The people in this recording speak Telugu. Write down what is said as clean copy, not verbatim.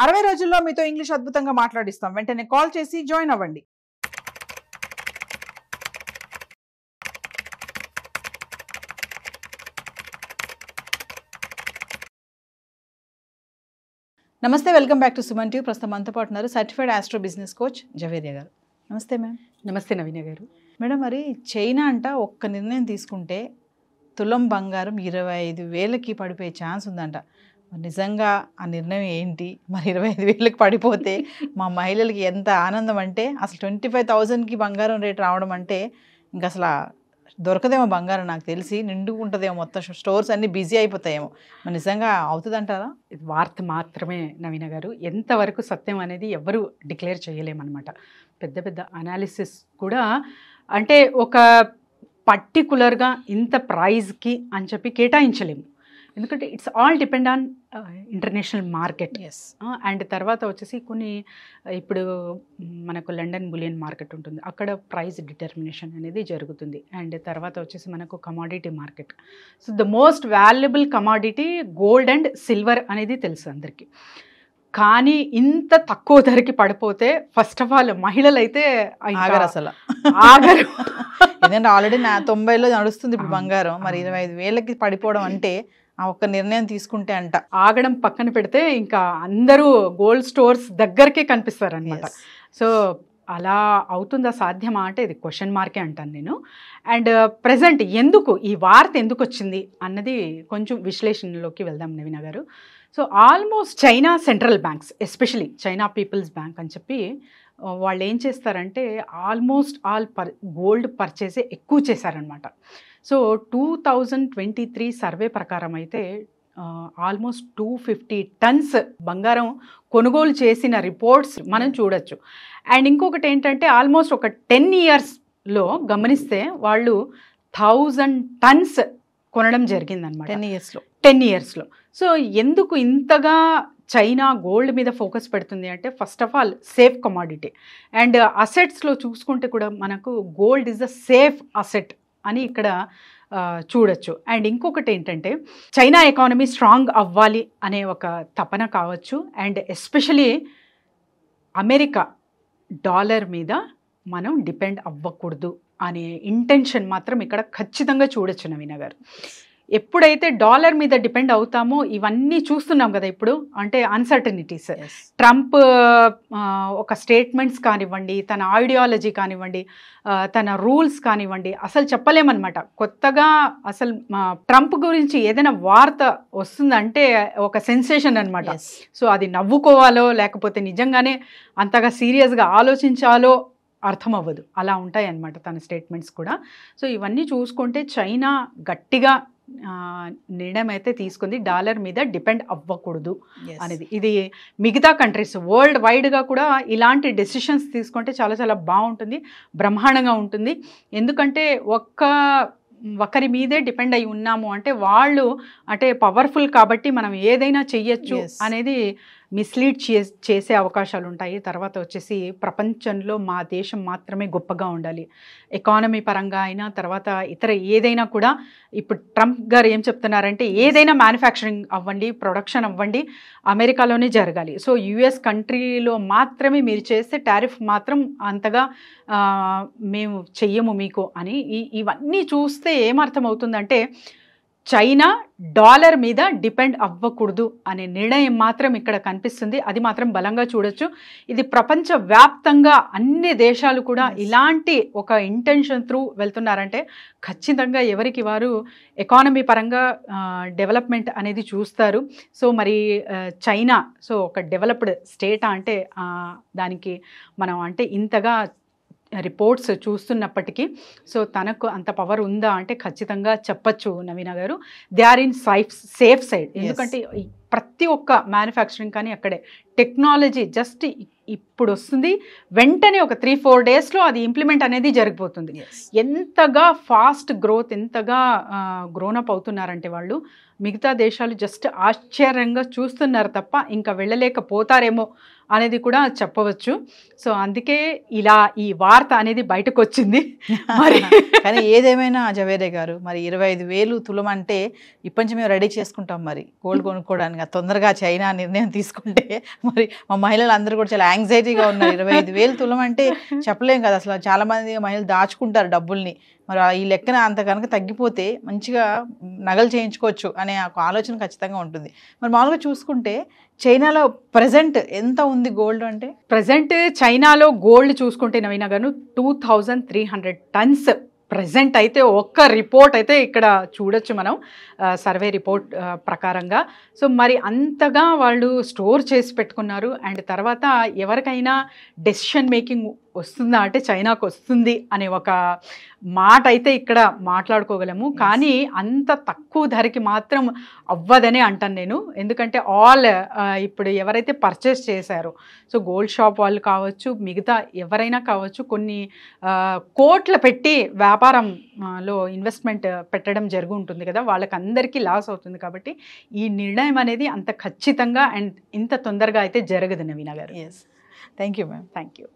60 రోజుల్లో మీతో ఇంగ్లీష్ అద్భుతంగా మాట్లాడిస్తాం. వెంటనే కాల్ చేసి జాయిన్ అవ్వండి. నమస్తే, welcome back to Suman TV. ప్రస్తుతం మనతో పాటు ఉన్నారు certified astro business coach Javeria గారు. నమస్తే మ్యామ్. నమస్తే నవీన గారు. మేడం, మరి చైనా అంట ఒక్క నిర్ణయం తీసుకుంటే తులం బంగారం 25,000కి పడిపోయే ఛాన్స్ ఉందంట. మరి నిజంగా ఆ నిర్ణయం ఏంటి? మరి 25,000కి పడిపోతే మా మహిళలకి ఎంత ఆనందం అంటే, అసలు 25,000కి బంగారం రేట్ రావడం అంటే ఇంకా అసలు దొరకదేమో బంగారం. నాకు తెలిసి నిండుకుంటుందేమో, మొత్తం స్టోర్స్ అన్నీ బిజీ అయిపోతాయేమో. మరి నిజంగా అవుతుందంటారా? ఇది వార్త మాత్రమే నవీన గారు. ఎంతవరకు సత్యం అనేది ఎవరు డిక్లేర్ చేయలేమన్నమాట. పెద్ద పెద్ద అనాలిసిస్ కూడా అంటే ఒక పర్టికులర్గా ఇంత ప్రైజ్కి అని చెప్పి కేటాయించలేము. ఎందుకంటే it's all depend on international market. And తర్వాత వచ్చేసి కొన్ని ఇప్పుడు మనకు లండన్ బులియన్ మార్కెట్ ఉంటుంది, అక్కడ ప్రైస్ డిటర్మినేషన్ అనేది జరుగుతుంది. అండ్ తర్వాత వచ్చేసి మనకు commodity market. So the most valuable commodity gold and silver అనేది తెలుసు అందరికీ. కానీ ఇంత తక్కువ ధరకి పడిపోతే ఫస్ట్ ఆఫ్ ఆల్ మహిళలు అయితే ఆగరు, అసలు ఆగరు. ఎందుకంటే ఆల్రెడీ 90లో నడుస్తుంది ఇప్పుడు బంగారం. మరి 25,000కి పడిపోవడం అంటే ఆ ఒక్క నిర్ణయం తీసుకుంటే అంట ఆగడం పక్కన పెడితే ఇంకా అందరూ గోల్డ్ స్టోర్స్ దగ్గరకే కనిపిస్తారు అనమాట. సో అలా అవుతుందా, సాధ్యమా అంటే ఇది క్వశ్చన్ మార్కే అంటాను నేను. అండ్ ప్రజెంట్ ఎందుకు ఈ వార్త ఎందుకు వచ్చింది అన్నది కొంచెం విశ్లేషణలోకి వెళ్దాం నవీన గారు. So almost China central banks, especially China people's bank అని చెప్పి వాళ్ళు ఏం చేస్తారంటే ఆల్మోస్ట్ ఆల్ గోల్డ్ పర్చేసే ఎక్కువ చేశారనమాట. సో 2023 సర్వే ప్రకారం అయితే ఆల్మోస్ట్ 250 టన్స్ బంగారం కొనుగోలు చేసిన రిపోర్ట్స్ మనం చూడొచ్చు. అండ్ ఇంకొకటి ఏంటంటే ఆల్మోస్ట్ ఒక 10 ఇయర్స్లో గమనిస్తే వాళ్ళు 1000 టన్స్ కొనడం జరిగిందనమాట 10 ఇయర్స్లో. సో ఎందుకు ఇంతగా చైనా గోల్డ్ మీద ఫోకస్ పెడుతుంది అంటే first of all safe commodity. And అసెట్స్లో చూసుకుంటే కూడా మనకు gold is the safe asset అని ఇక్కడ చూడొచ్చు. అండ్ ఇంకొకటి ఏంటంటే చైనా ఎకానమీ స్ట్రాంగ్ అవ్వాలి అనే ఒక తపన కావచ్చు. అండ్ ఎస్పెషలీ అమెరికా డాలర్ మీద మనం డిపెండ్ అవ్వకూడదు అనే ఇంటెన్షన్ మాత్రం ఇక్కడ ఖచ్చితంగా చూడొచ్చు నవీన గారు. ఎప్పుడైతే డాలర్ మీద డిపెండ్ అవుతామో ఇవన్నీ చూస్తున్నాం కదా ఇప్పుడు, అంటే అన్సర్టనిటీస్. ట్రంప్ ఒక స్టేట్మెంట్స్ కానివ్వండి, తన ఐడియాలజీ కానివ్వండి, తన రూల్స్ కానివ్వండి, అసలు చెప్పలేమన్నమాట. కొత్తగా అసలు ట్రంప్ గురించి ఏదైనా వార్త వస్తుందంటే ఒక సెన్సేషన్ అనమాట. సో అది నవ్వుకోవాలో లేకపోతే నిజంగానే అంతగా సీరియస్గా ఆలోచించాలో అర్థం అవ్వదు, అలా ఉంటాయి అన్నమాట తన స్టేట్మెంట్స్ కూడా. సో ఇవన్నీ చూసుకుంటే చైనా గట్టిగా నిర్ణయం అయితే తీసుకుంది, డాలర్ మీద డిపెండ్ అవ్వకూడదు అనేది. ఇది మిగతా కంట్రీస్ వరల్డ్ వైడ్గా కూడా ఇలాంటి డెసిషన్స్ తీసుకుంటే చాలా చాలా బాగుంటుంది, బ్రహ్మాండంగా ఉంటుంది. ఎందుకంటే ఒకరి మీదే డిపెండ్ అయి ఉన్నాము అంటే వాళ్ళు అంటే పవర్ఫుల్ కాబట్టి మనం ఏదైనా చెయ్యొచ్చు అనేది మిస్లీడ్ చేసే అవకాశాలు ఉంటాయి. తర్వాత వచ్చేసి ప్రపంచంలో మా దేశం మాత్రమే గొప్పగా ఉండాలి ఎకానమీ పరంగా అయినా, తర్వాత ఇతర ఏదైనా కూడా. ఇప్పుడు ట్రంప్ గారు ఏం చెప్తున్నారంటే ఏదైనా మ్యానుఫ్యాక్చరింగ్ అవ్వండి, ప్రొడక్షన్ అవ్వండి అమెరికాలోనే జరగాలి. సో యుఎస్ కంట్రీలో మాత్రమే మీరు చేస్తే టారిఫ్ మాత్రం అంతగా మేము చెయ్యము మీకు అని. ఇవన్నీ చూస్తే ఏమర్థం అవుతుందంటే చైనా డాలర్ మీద డిపెండ్ అవ్వకూడదు అనే నిర్ణయం మాత్రం ఇక్కడ కనిపిస్తుంది. అది మాత్రం బలంగా చూడొచ్చు. ఇది ప్రపంచ వ్యాప్తంగా అన్ని దేశాలు కూడా ఇలాంటి ఒక ఇంటెన్షన్ త్రూ వెళ్తున్నారంటే ఖచ్చితంగా ఎవరికి వారు ఎకానమీ పరంగా డెవలప్మెంట్ అనేది చూస్తారు. సో మరి చైనా సో ఒక డెవలప్డ్ స్టేట్ అంటే దానికి మనం అంటే ఇంతగా రిపోర్ట్స్ చూస్తున్నప్పటికీ సో తనకు అంత పవర్ ఉందా అంటే ఖచ్చితంగా చెప్పచ్చు నవీన గారు. They are in safe side. ఎందుకంటే ప్రతి ఒక్క మ్యానుఫ్యాక్చరింగ్ కానీ అక్కడే టెక్నాలజీ జస్ట్ ఇప్పుడు వస్తుంది, వెంటనే ఒక 3-4 డేస్లో అది ఇంప్లిమెంట్ అనేది జరిగిపోతుంది. ఎంతగా ఫాస్ట్ గ్రోత్, ఎంతగా గ్రోనప్ అవుతున్నారంటే వాళ్ళు మిగతా దేశాలు జస్ట్ ఆశ్చర్యంగా చూస్తున్నారు తప్ప ఇంకా వెళ్ళలేకపోతారేమో అనేది కూడా చెప్పవచ్చు. సో అందుకే ఇలా ఈ వార్త అనేది బయటకు వచ్చింది. మరి కానీ ఏదేమైనా జవేరే గారు, మరి 25,000 తులం అంటే ఇప్పటి నుంచి మేము రెడీ చేసుకుంటాం మరి గోల్డ్ కొనుక్కోవడానికి. తొందరగా చైనా నిర్ణయం తీసుకుంటే మరి మా మహిళలు అందరూ కూడా చాలా యాంగ్జైటీగా ఉన్నారు. 25,000 తులం అంటే చెప్పలేం కదా అసలు. చాలా మంది మహిళలు దాచుకుంటారు డబ్బుల్ని. మరి ఈ లెక్కన అంత కనుక తగ్గిపోతే మంచిగా నగలు చేయించుకోవచ్చు అనే ఒక ఆలోచన ఖచ్చితంగా ఉంటుంది. మరి మామూలుగా చూసుకుంటే చైనాలో ప్రజెంట్ ఎంత ఉంది గోల్డ్ అంటే? ప్రజెంట్ చైనాలో గోల్డ్ చూసుకుంటే నవీన గారు 2300 టన్స్ ప్రజెంట్ అయితే ఒక్క రిపోర్ట్ అయితే ఇక్కడ చూడొచ్చు మనం, సర్వే రిపోర్ట్ ప్రకారంగా. సో మరి అంతగా వాళ్ళు స్టోర్ చేసి పెట్టుకున్నారు. అండ్ తర్వాత ఎవరికైనా డెసిషన్ మేకింగ్ వస్తుందా అంటే చైనాకు వస్తుంది అనే ఒక మాట అయితే ఇక్కడ మాట్లాడుకోగలము. కానీ అంత తక్కువ ధరకి మాత్రం అవ్వదనే అంటాను నేను. ఎందుకంటే ఇప్పుడు ఎవరైతే పర్చేస్ చేశారో, సో గోల్డ్ షాప్ వాళ్ళు కావచ్చు, మిగతా ఎవరైనా కావచ్చు, కొన్ని కోట్లు పెట్టి వ్యాపారంలో ఇన్వెస్ట్మెంట్ పెట్టడం జరిగి ఉంటుంది కదా, వాళ్ళకందరికీ లాస్ అవుతుంది. కాబట్టి ఈ నిర్ణయం అనేది అంత ఖచ్చితంగా అండ్ ఇంత తొందరగా అయితే జరగదు నవీన గారు. Thank you ma'am. Thank you.